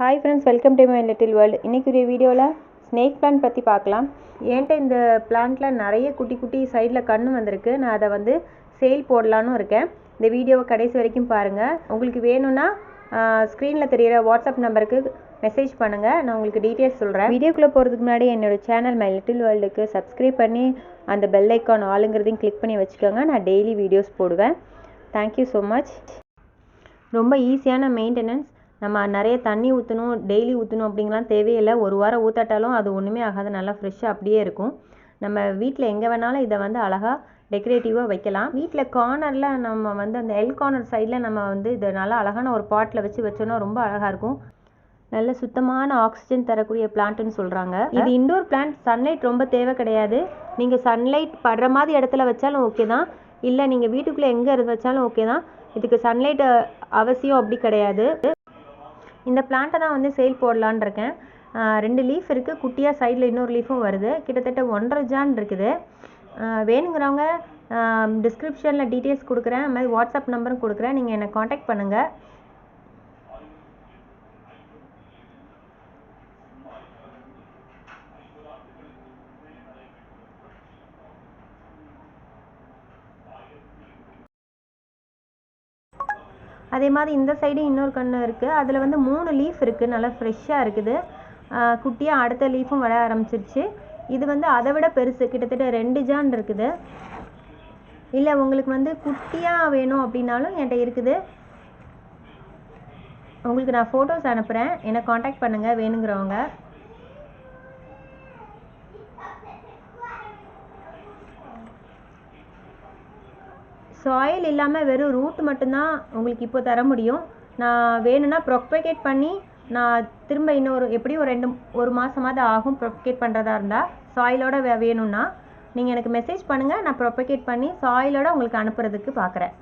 Hi friends, welcome to my little world. இன்றைக்குரிய வீடியோவில் snake plant பற்றி பார்க்கலாம். என்கிட்ட இந்த பிளான்ட்டில் நிறைய குட்டி குட்டி சைடில் கன்று வந்திருக்கு. நான் அதை வந்து சேல் போடலான்னு இருக்கேன். இந்த வீடியோவை கடைசி வரைக்கும் பாருங்கள். உங்களுக்கு வேணும்னா ஸ்க்ரீனில் தெரிகிற வாட்ஸ்அப் நம்பருக்கு மெசேஜ் பண்ணுங்கள். நான் உங்களுக்கு டீட்டெயில்ஸ் சொல்கிறேன். வீடியோக்குள்ளே போகிறதுக்கு முன்னாடி என்னோடய சேனல் மை லிட்டில் வேர்ல்டுக்கு சப்ஸ்கிரைப் பண்ணி அந்த பெல் ஐக்கான் ஆளுங்கிறதையும் கிளிக் பண்ணி வச்சுக்கோங்க. நான் டெய்லி வீடியோஸ் போடுவேன். Thank you so much. ரொம்ப ஈஸியான மெயின்டெனன்ஸ். நம்ம நிறைய தண்ணி ஊற்றணும், டெய்லி ஊற்றணும் அப்படிங்கலாம் தேவையில்லை. ஒரு வாரம் ஊற்றாட்டாலும் அது ஒன்றுமே ஆகாது, நல்லா ஃப்ரெஷ்ஷாக அப்படியே இருக்கும். நம்ம வீட்டில் எங்கே வேணாலும் இதை வந்து அழகாக டெக்கரேட்டிவாக வைக்கலாம். வீட்டில் கார்னரில் நம்ம வந்து அந்த எல் கார்னர் சைடில் நம்ம வந்து இதை நல்லா அழகான ஒரு பாட்டில் வச்சோன்னா ரொம்ப அழகாக இருக்கும். நல்ல சுத்தமான ஆக்சிஜன் தரக்கூடிய பிளான்ட்டுன்னு சொல்கிறாங்க. இது இண்டோர் பிளான்ட். சன்லைட் ரொம்ப தேவை கிடையாது. நீங்கள் சன்லைட் படுற மாதிரி இடத்துல வச்சாலும் ஓகே தான், இல்லை நீங்கள் வீட்டுக்குள்ளே எங்கே வச்சாலும் ஓகே தான். இதுக்கு சன்லைட் அவசியம் அப்படி கிடையாது. இந்த பிளான்ட்டை தான் வந்து சேல் போடலான் இருக்கேன். 2 லீஃப் இருக்குது, குட்டியாக சைடில் இன்னொரு லீஃபும் வருது. கிட்டத்தட்ட 1.5 ஜான் இருக்குது. வேணுங்கிறவங்க டிஸ்கிரிப்ஷனில் டீட்டெயில்ஸ் கொடுக்குறேன், அது மாதிரி வாட்ஸ்அப் நம்பரும் கொடுக்குறேன். நீங்கள் என்னை காண்டாக்ட் பண்ணுங்கள். அதே மாதிரி இந்த சைடு இன்னொரு கன்று இருக்குது. அதில் வந்து 3 லீஃப் இருக்குது, நல்லா ஃப்ரெஷ்ஷாக இருக்குது. குட்டியாக அடுத்த லீஃபும் வர ஆரம்பிச்சிருச்சு. இது வந்து அதை விட பெருசு, கிட்டத்தட்ட 2 ஜான் இருக்குது. இல்லை உங்களுக்கு வந்து குட்டியாக வேணும் அப்படின்னாலும் என்கிட்ட இருக்குது. உங்களுக்கு நான் ஃபோட்டோஸ் அனுப்புகிறேன், என்னை காண்டாக்ட் பண்ணுங்கள் வேணுங்கிறவங்க. சாயில் இல்லாமல் வெறும் ரூட் மட்டும்தான் உங்களுக்கு இப்போ தர முடியும். நான் வேணும்னா ப்ரொபகேட் பண்ணி நான் திரும்ப இன்னொரு எப்படியும் ஒரு மாதமாவது ஆகும் ப்ரொபகேட் பண்ணுறதா இருந்தால். சாயிலோட வேணும்னா நீங்கள் எனக்கு மெசேஜ் பண்ணுங்கள், நான் ப்ரொபகேட் பண்ணி சாயிலோட உங்களுக்கு அனுப்புறதுக்கு பார்க்குறேன்.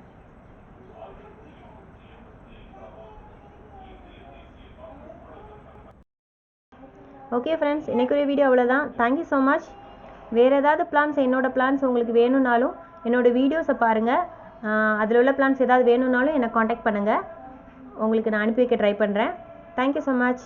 ஓகே ஃப்ரெண்ட்ஸ், இன்றைக்குரிய வீடியோ அவ்வளோதான். Thank you so much. வேறு ஏதாவது பிளான்ஸ், என்னோடய பிளான்ஸ் உங்களுக்கு வேணும்னாலும் என்னோடய வீடியோஸை பாருங்கள். அதில் உள்ள பிளான்ஸ் ஏதாவது வேணும்னாலும் என்னை காண்டாக்ட் பண்ணுங்கள். உங்களுக்கு நான் அனுப்பி வைக்க ட்ரை பண்ணுறேன். Thank you so much.